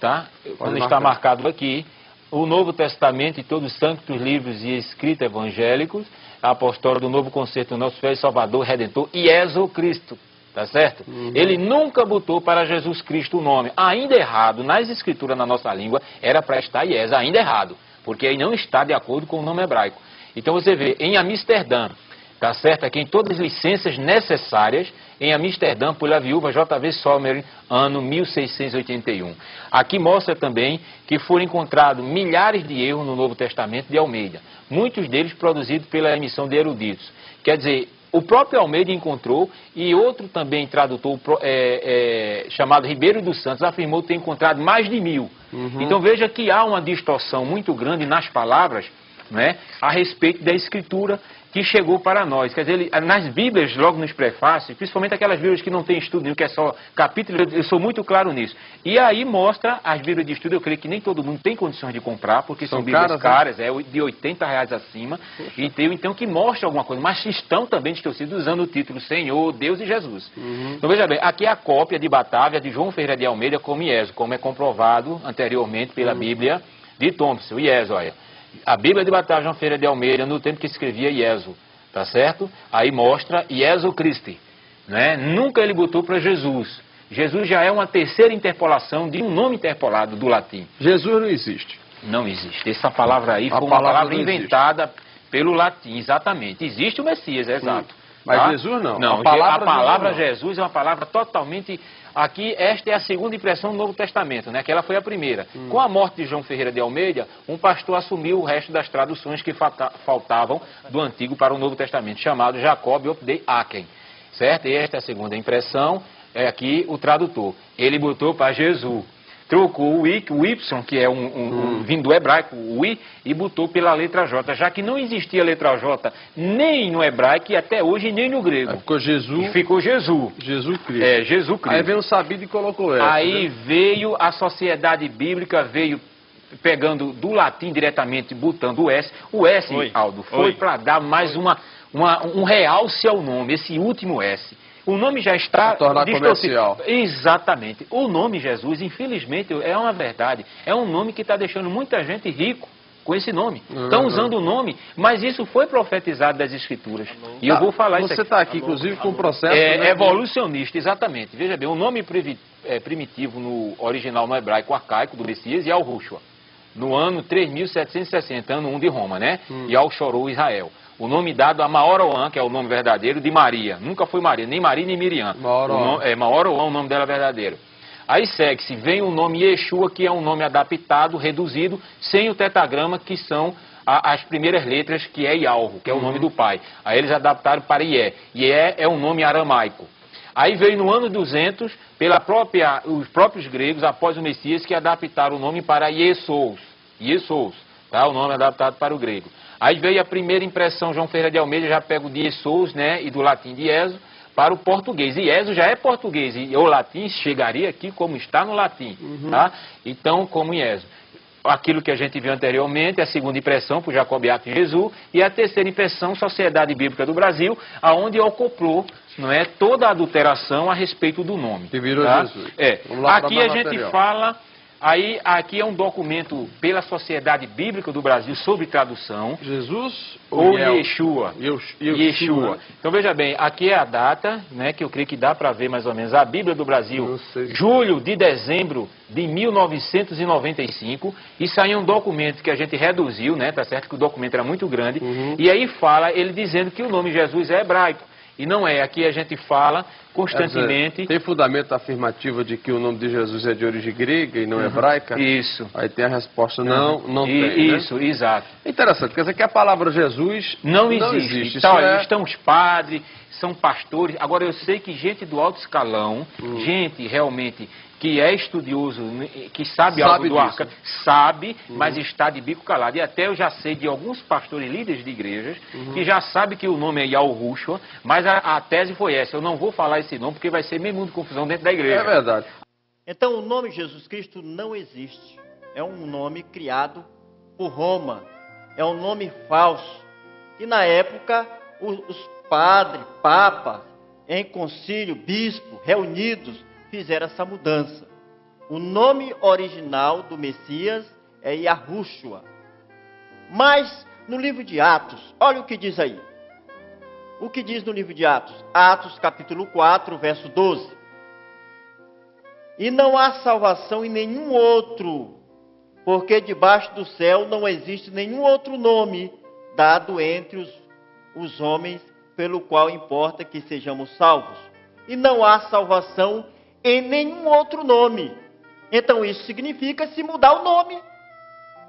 tá? Onde está marcado aqui, o Novo Testamento e todos os santos livros e escritos evangélicos, a apostólica do Novo Concerto do nosso Filho Salvador, Redentor, Iesu Cristo. Tá certo? Ele nunca botou para Jesus Cristo o nome. Ainda errado, nas escrituras na nossa língua, era para estar Iesu, ainda errado. Porque aí não está de acordo com o nome hebraico. Então você vê, em Amsterdã, tá certo? Aqui em todas as licenças necessárias, em Amsterdã, pela viúva J.V. Sommer, ano 1681. Aqui mostra também que foram encontrados milhares de erros no Novo Testamento de Almeida. Muitos deles produzidos pela emissão de eruditos. Quer dizer, o próprio Almeida encontrou, e outro também tradutor chamado Ribeiro dos Santos afirmou ter encontrado mais de 1000. Então veja que há uma distorção muito grande nas palavras, né, a respeito da escritura que chegou para nós. Quer dizer, nas Bíblias, logo nos prefácios, principalmente aquelas Bíblias que não tem estudo nenhum, que é só capítulo, eu sou muito claro nisso. E aí mostra as Bíblias de estudo, eu creio que nem todo mundo tem condições de comprar, porque são Bíblias caras, de R$80 acima, então que mostra alguma coisa, mas estão também distorcidos usando o título Senhor, Deus e Jesus. Então veja bem, aqui é a cópia de Batávia de João Ferreira de Almeida como Iesu, como é comprovado anteriormente pela Bíblia de Thompson, Iesu, olha. A Bíblia de Batávia João Ferreira de Almeida, no tempo que escrevia Iesu, tá certo? Aí mostra Iesu Christi, né? Nunca ele botou para Jesus. Jesus já é uma terceira interpolação de um nome interpolado do latim. Jesus não existe. Não existe. Essa palavra aí foi uma palavra inventada pelo latim, exatamente. Existe o Messias, é exato. Mas tá? Jesus não. Não, a palavra Jesus é uma palavra totalmente... Aqui, esta é a segunda impressão do Novo Testamento, né? Que ela foi a primeira. Com a morte de João Ferreira de Almeida, um pastor assumiu o resto das traduções que faltavam do Antigo para o Novo Testamento, chamado Jacob Opdei Aken, certo? E esta é a segunda impressão, é aqui o tradutor. Ele botou para Jesus. Trocou o Y, que é vindo do hebraico, o I, e botou pela letra J, já que não existia letra J nem no hebraico e até hoje nem no grego. Aí ficou Jesus. E ficou Jesus. Jesus Cristo. É, Jesus Cristo. Aí veio o sabido e colocou essa. Aí veio a sociedade bíblica, veio pegando do latim diretamente, botando o S. O S, Aldo, foi para dar mais um realce ao nome, esse último S. O nome já está comercial. Exatamente. O nome Jesus, infelizmente, é uma verdade. É um nome que está deixando muita gente rico. com esse nome. Estão usando o nome, mas isso foi profetizado das Escrituras. E eu vou falar isso aqui. Você está aqui, inclusive, com um processo... né, evolucionista, exatamente. Veja bem, o nome primitivo no original no hebraico arcaico do Messias, Yahushua, no ano 3760, ano 1 de Roma, né? Yahweh chorou Israel. O nome dado a Maoroã, que é o nome verdadeiro de Maria. Nunca foi Maria, nem Miriam. Maoroã é o nome dela verdadeiro. Aí segue-se, vem o nome Yeshua, que é um nome adaptado, reduzido, sem o tetragrama, que são as primeiras letras, que é Yalvo, que é o nome do pai. Aí eles adaptaram para Ié. Ié é um nome aramaico. Aí veio no ano 200, os próprios gregos, após o Messias, que adaptaram o nome para Iesous. Iesous, tá? O nome adaptado para o grego. Aí veio a primeira impressão, João Ferreira de Almeida já pega o de Iesous, né, e do latim de Ieso, para o português. Ieso já é português, e o latim chegaria aqui como está no latim, tá? Então, como Ieso. Aquilo que a gente viu anteriormente, a segunda impressão, por Jacobiaco e Jesus, e a terceira impressão, Sociedade Bíblica do Brasil, aonde acoplou, não é, toda a adulteração a respeito do nome. Que virou tá? Jesus. Aqui a gente fala... Aí, aqui é um documento pela Sociedade Bíblica do Brasil sobre tradução. Jesus ou Yeshua? Yeshua. Então, veja bem, aqui é a data, né, que eu creio que dá para ver mais ou menos. A Bíblia do Brasil, julho de dezembro de 1995. Isso aí é um documento que a gente reduziu, né, tá certo que o documento era muito grande. E aí fala, ele dizendo que o nome Jesus é hebraico. E não é, aqui a gente fala constantemente... Tem fundamento afirmativo de que o nome de Jesus é de origem grega e não hebraica? Isso. Aí tem a resposta não tem, Isso, né? Exato. Interessante, quer dizer que a palavra Jesus não existe. Então, estão os padres, são pastores. Agora, eu sei que gente do alto escalão, gente realmente... que é estudioso, que sabe algo do arca, sabe, mas está de bico calado. E até eu já sei de alguns pastores líderes de igrejas que já sabem que o nome é Yahushua, mas a tese foi essa: eu não vou falar esse nome porque vai ser meio mundo de confusão dentro da igreja. É verdade. Então o nome Jesus Cristo não existe. É um nome criado por Roma. É um nome falso. E na época os padres, papas, em concílio, bispo, reunidos, fizeram essa mudança. O nome original do Messias é Yahushua. Mas no livro de Atos, olha o que diz aí. O que diz no livro de Atos? Atos capítulo 4, verso 12. E não há salvação em nenhum outro, porque debaixo do céu não existe nenhum outro nome dado entre os homens pelo qual importa que sejamos salvos. E não há salvação em nenhum outro nome. Então isso significa, se mudar o nome,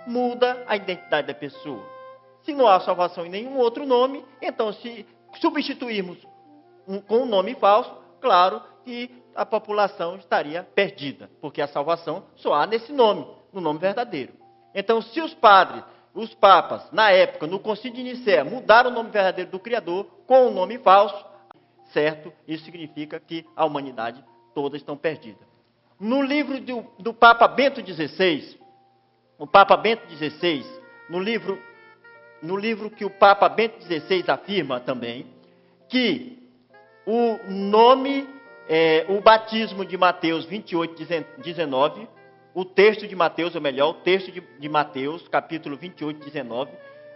muda a identidade da pessoa. Se não há salvação em nenhum outro nome, então se substituirmos com um nome falso, claro que a população estaria perdida, porque a salvação só há nesse nome, no nome verdadeiro. Então, se os padres, os papas, na época, no Concílio de Nicéia, mudaram o nome verdadeiro do Criador com um nome falso, certo? Isso significa que a humanidade todas estão perdidas. No livro do Papa Bento XVI, o Papa Bento XVI, no livro que o Papa Bento XVI afirma também, que o nome, o batismo de Mateus 28, 19, o texto de Mateus, ou melhor, o texto de Mateus, capítulo 28, 19,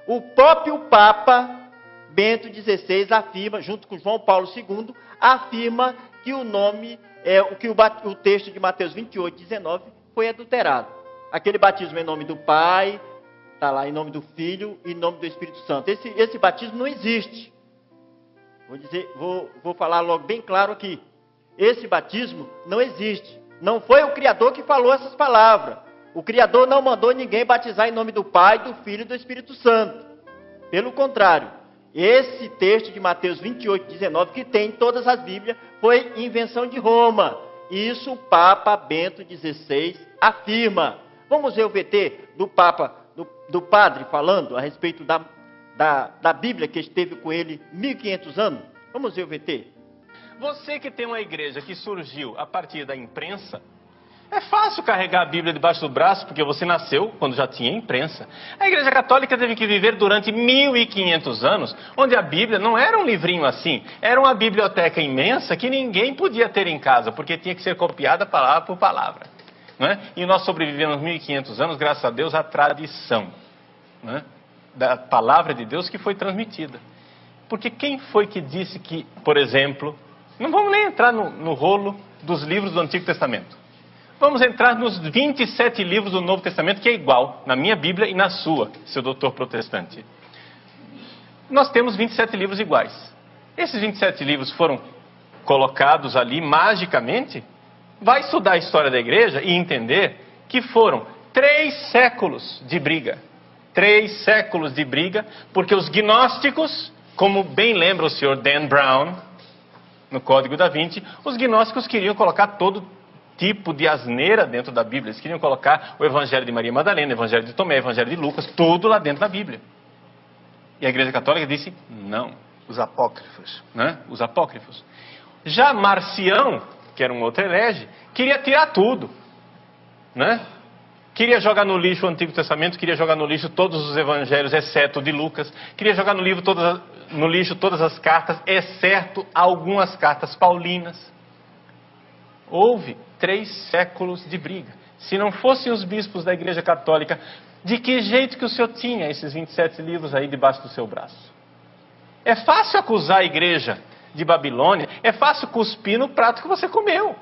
o próprio Papa Bento XVI afirma, junto com João Paulo II, afirma que o nome, o texto de Mateus 28, 19 foi adulterado. Aquele batismo em nome do Pai, está lá em nome do Filho e em nome do Espírito Santo. Esse batismo não existe. Vou falar logo bem claro aqui. Esse batismo não existe. Não foi o Criador que falou essas palavras. O Criador não mandou ninguém batizar em nome do Pai, do Filho e do Espírito Santo. Pelo contrário, esse texto de Mateus 28, 19, que tem em todas as Bíblias, foi invenção de Roma. Isso o Papa Bento XVI afirma. Vamos ver o VT do Papa, do padre falando a respeito da Bíblia que esteve com ele 1500 anos? Vamos ver o VT. Você que tem uma igreja que surgiu a partir da imprensa, é fácil carregar a Bíblia debaixo do braço, porque você nasceu quando já tinha imprensa. A Igreja Católica teve que viver durante 1500 anos, onde a Bíblia não era um livrinho assim, era uma biblioteca imensa que ninguém podia ter em casa, porque tinha que ser copiada palavra por palavra. Não é? E nós sobrevivemos 1500 anos, graças a Deus, à tradição. né, da palavra de Deus que foi transmitida. Porque quem foi que disse que, por exemplo, não vamos nem entrar no rolo dos livros do Antigo Testamento. Vamos entrar nos 27 livros do Novo Testamento, que é igual na minha Bíblia e na sua, seu doutor protestante. Nós temos 27 livros iguais. Esses 27 livros foram colocados ali magicamente? Vai estudar a história da igreja e entender que foram 3 séculos de briga. 3 séculos de briga, porque os gnósticos, como bem lembra o senhor Dan Brown, no Código da Vinci, os gnósticos queriam colocar todo tipo de asneira dentro da Bíblia. Eles queriam colocar o Evangelho de Maria Madalena, o Evangelho de Tomé, o Evangelho de Lucas, tudo lá dentro da Bíblia. E a Igreja Católica disse, não. Os apócrifos. Né? Os apócrifos. Já Marcião, que era um outro herege, queria tirar tudo. Né? Queria jogar no lixo o Antigo Testamento, queria jogar no lixo todos os evangelhos, exceto o de Lucas. Queria jogar no lixo todas as cartas, exceto algumas cartas paulinas. Houve 3 séculos de briga. Se não fossem os bispos da Igreja Católica, de que jeito que o senhor tinha esses 27 livros aí debaixo do seu braço? É fácil acusar a Igreja de Babilônia, é fácil cuspir no prato que você comeu.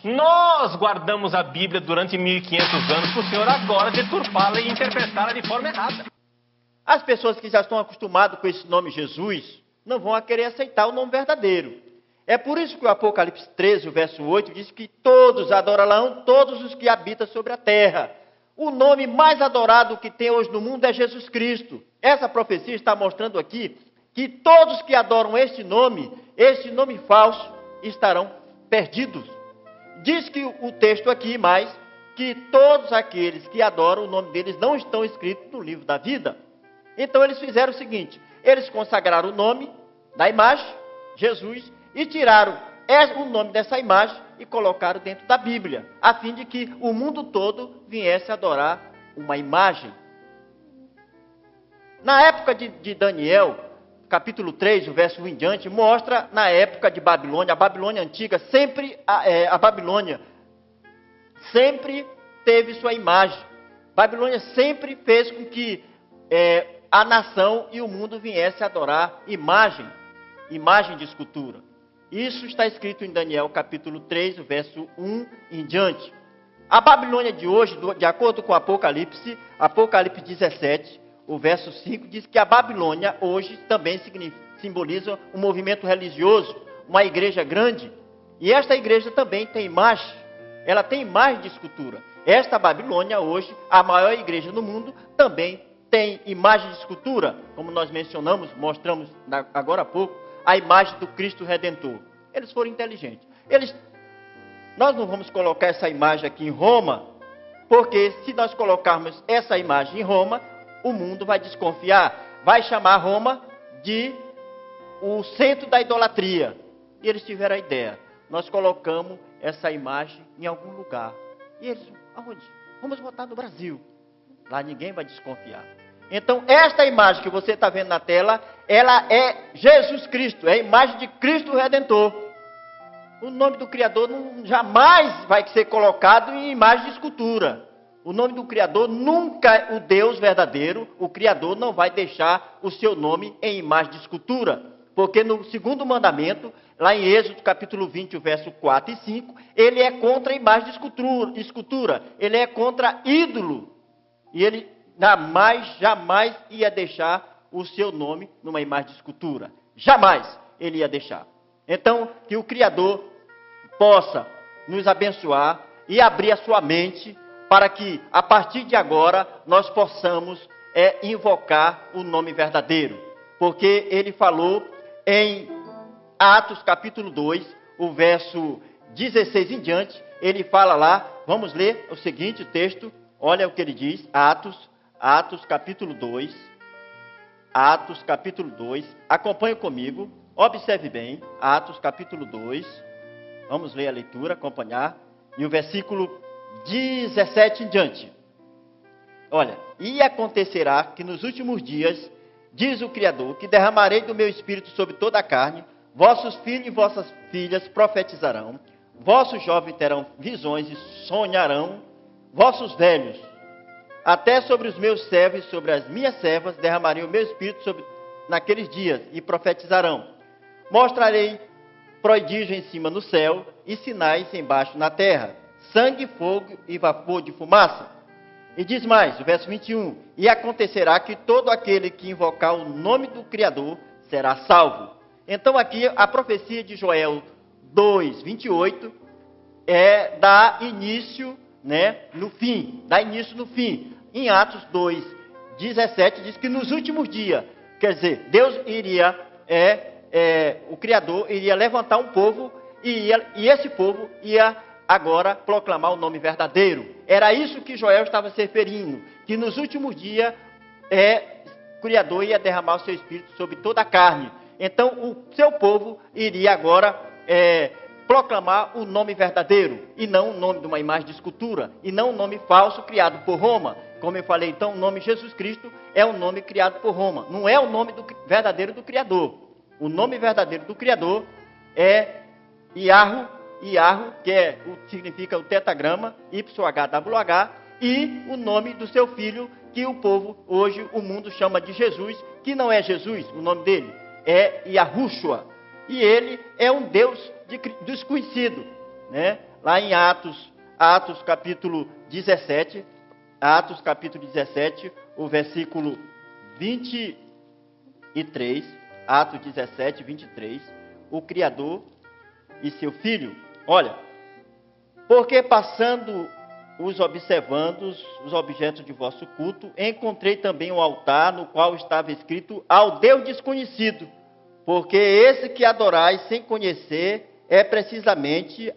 Nós guardamos a Bíblia durante 1500 anos para o senhor agora deturpá-la e interpretá-la de forma errada. As pessoas que já estão acostumadas com esse nome Jesus, não vão querer aceitar o nome verdadeiro. É por isso que o Apocalipse 13, o verso 8, diz que todos adorarão todos os que habitam sobre a terra. O nome mais adorado que tem hoje no mundo é Jesus Cristo. Essa profecia está mostrando aqui que todos que adoram este nome falso, estarão perdidos. Diz que o texto aqui, mais, que todos aqueles que adoram o nome deles não estão escritos no livro da vida. Então eles fizeram o seguinte, eles consagraram o nome da imagem, Jesus, e tiraram o nome dessa imagem e colocaram dentro da Bíblia, a fim de que o mundo todo viesse adorar uma imagem. Na época de Daniel, capítulo 3, o verso 1 em diante, mostra na época de Babilônia, a Babilônia antiga, a Babilônia sempre teve sua imagem. Babilônia sempre fez com que a nação e o mundo viesse adorar imagem de escultura. Isso está escrito em Daniel capítulo 3, o verso 1 em diante. A Babilônia de hoje, de acordo com Apocalipse 17, o verso 5, diz que a Babilônia hoje também simboliza um movimento religioso, uma igreja grande. E esta igreja também tem imagem, ela tem imagem de escultura. Esta Babilônia hoje, a maior igreja no mundo, também tem imagem de escultura, como nós mostramos agora há pouco, a imagem do Cristo Redentor. Eles foram inteligentes. Nós não vamos colocar essa imagem aqui em Roma, porque se nós colocarmos essa imagem em Roma, o mundo vai desconfiar, vai chamar Roma de o centro da idolatria. E eles tiveram a ideia, nós colocamos essa imagem em algum lugar. E eles, aonde? Vamos botar no Brasil. Lá ninguém vai desconfiar. Então, esta imagem que você está vendo na tela, ela é Jesus Cristo, é a imagem de Cristo Redentor. O nome do Criador jamais vai ser colocado em imagem de escultura. O nome do Criador nunca, o Deus verdadeiro, o Criador não vai deixar o seu nome em imagem de escultura. Porque no segundo mandamento, lá em Êxodo capítulo 20, o verso 4 e 5, ele é contra a imagem de escultura. Ele é contra ídolo. E ele jamais ia deixar o seu nome numa imagem de escultura. Jamais ele ia deixar. Então, que o Criador possa nos abençoar e abrir a sua mente para que, a partir de agora, nós possamos invocar o nome verdadeiro. Porque ele falou em Atos capítulo 2, o verso 16 em diante, ele fala lá, vamos ler o seguinte texto, olha o que ele diz, Atos capítulo 2, acompanhe comigo, observe bem, Atos capítulo 2, vamos ler a leitura, acompanhar, e o versículo 17 em diante. Olha, e acontecerá que nos últimos dias, diz o Criador, que derramarei do meu espírito sobre toda a carne, vossos filhos e vossas filhas profetizarão, vossos jovens terão visões e sonharão, vossos velhos até sobre os meus servos e sobre as minhas servas derramarei o meu espírito naqueles dias, e profetizarão. Mostrarei prodígio em cima no céu, e sinais embaixo na terra, sangue, fogo e vapor de fumaça. E diz mais, o verso 21, e acontecerá que todo aquele que invocar o nome do Criador será salvo. Então aqui a profecia de Joel 2, 28, dá início, no fim, dá início no fim. Em Atos 2, 17, diz que nos últimos dias, quer dizer, Deus iria, o Criador iria levantar um povo, e esse povo ia agora proclamar o nome verdadeiro. Era isso que Joel estava se referindo, que nos últimos dias o Criador ia derramar o seu Espírito sobre toda a carne. Então o seu povo iria agora proclamar o nome verdadeiro, e não o nome de uma imagem de escultura, e não o nome falso criado por Roma. Como eu falei, então o nome Jesus Cristo é o nome criado por Roma, não é o nome verdadeiro do Criador. O nome verdadeiro do Criador é Yahweh, que significa o tetragrama, YHWH, e o nome do seu filho, que o povo, hoje, o mundo chama de Jesus, que não é Jesus, o nome dele é Yahushua, e ele é um Deus desconhecido, Lá em Atos capítulo 17, o versículo 23, Atos 17, 23, o Criador e seu filho, olha, porque passando os observando os objetos de vosso culto, encontrei também um altar no qual estava escrito ao Deus desconhecido, porque esse que adorais sem conhecer é precisamente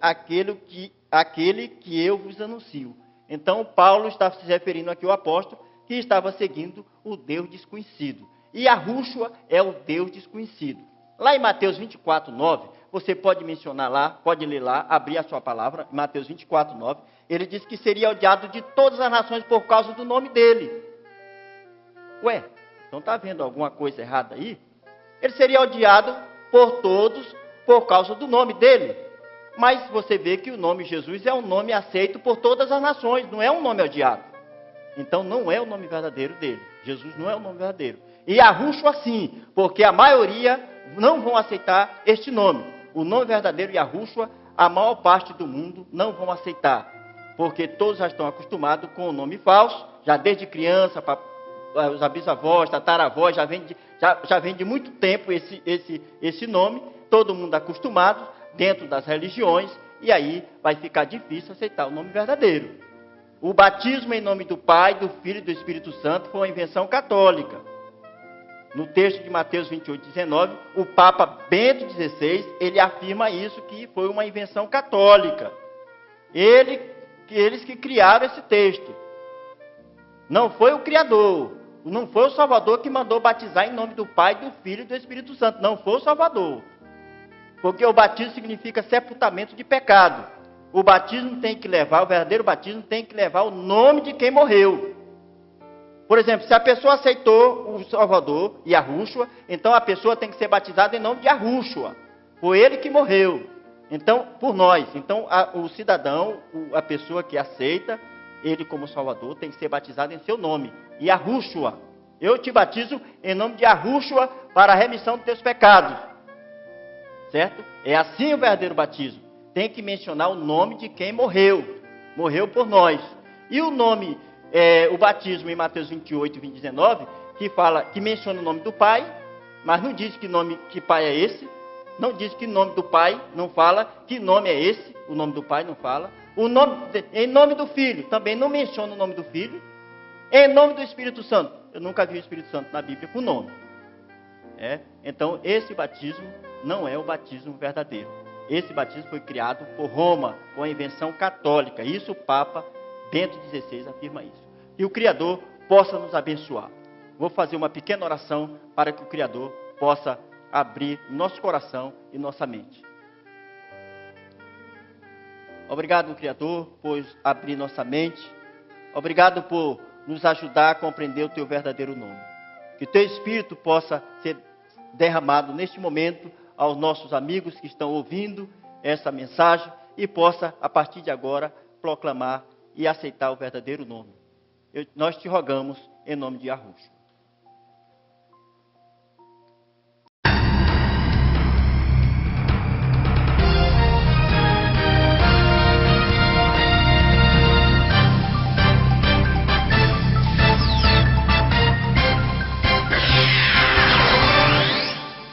aquele que eu vos anuncio. Então Paulo está se referindo aqui ao apóstolo que estava seguindo o Deus desconhecido. E Yahushua é o Deus desconhecido. Lá em Mateus 24, 9, você pode mencionar lá, pode ler lá, abrir a sua palavra, Mateus 24, 9, ele diz que seria odiado de todas as nações por causa do nome dele. Ué, então está vendo alguma coisa errada aí? Ele seria odiado por todos por causa do nome dele. Mas você vê que o nome Jesus é um nome aceito por todas as nações, não é um nome odiado. Então não é o nome verdadeiro dele. Jesus não é o nome verdadeiro. E Yahushua sim, porque a maioria não vão aceitar este nome. O nome verdadeiro Yahushua, a maior parte do mundo não vão aceitar. Porque todos já estão acostumados com o nome falso, já desde criança, os bisavós, tataravós, já vem de muito tempo esse nome, todo mundo acostumado, dentro das religiões, e aí vai ficar difícil aceitar o nome verdadeiro. O batismo em nome do Pai, do Filho e do Espírito Santo foi uma invenção católica. No texto de Mateus 28, 19, o Papa Bento XVI, ele afirma isso, que foi uma invenção católica. Eles que criaram esse texto. Não foi o Criador, não foi o Salvador que mandou batizar em nome do Pai, do Filho e do Espírito Santo. Não foi o Salvador. Porque o batismo significa sepultamento de pecado. O verdadeiro batismo tem que levar o nome de quem morreu. Por exemplo, se a pessoa aceitou o Salvador, Yahushua, então a pessoa tem que ser batizada em nome de Yahushua. Foi ele que morreu. Então, por nós. Então, o cidadão, a pessoa que aceita ele como Salvador, tem que ser batizado em seu nome, Yahushua. Eu te batizo em nome de Yahushua para a remissão dos teus pecados. Certo? É assim o verdadeiro batismo. Tem que mencionar o nome de quem morreu. Morreu por nós. E o nome, o batismo em Mateus 28, 19, que menciona o nome do Pai, mas não diz que Pai é esse. Não diz que nome do Pai, não fala que nome é esse. O nome do Pai não fala. Em nome do Filho, também não menciona o nome do Filho. Em nome do Espírito Santo. Eu nunca vi o Espírito Santo na Bíblia com nome. Então, esse batismo não é o batismo verdadeiro. Esse batismo foi criado por Roma, com a invenção católica. Isso o Papa Bento XVI afirma isso. E o Criador possa nos abençoar. Vou fazer uma pequena oração para que o Criador possa abrir nosso coração e nossa mente. Obrigado, Criador, por abrir nossa mente. Obrigado por nos ajudar a compreender o Teu verdadeiro nome. Que o Teu Espírito possa ser derramado neste momento aos nossos amigos que estão ouvindo essa mensagem e possa, a partir de agora, proclamar e aceitar o verdadeiro nome. nós te rogamos em nome de Yahushua.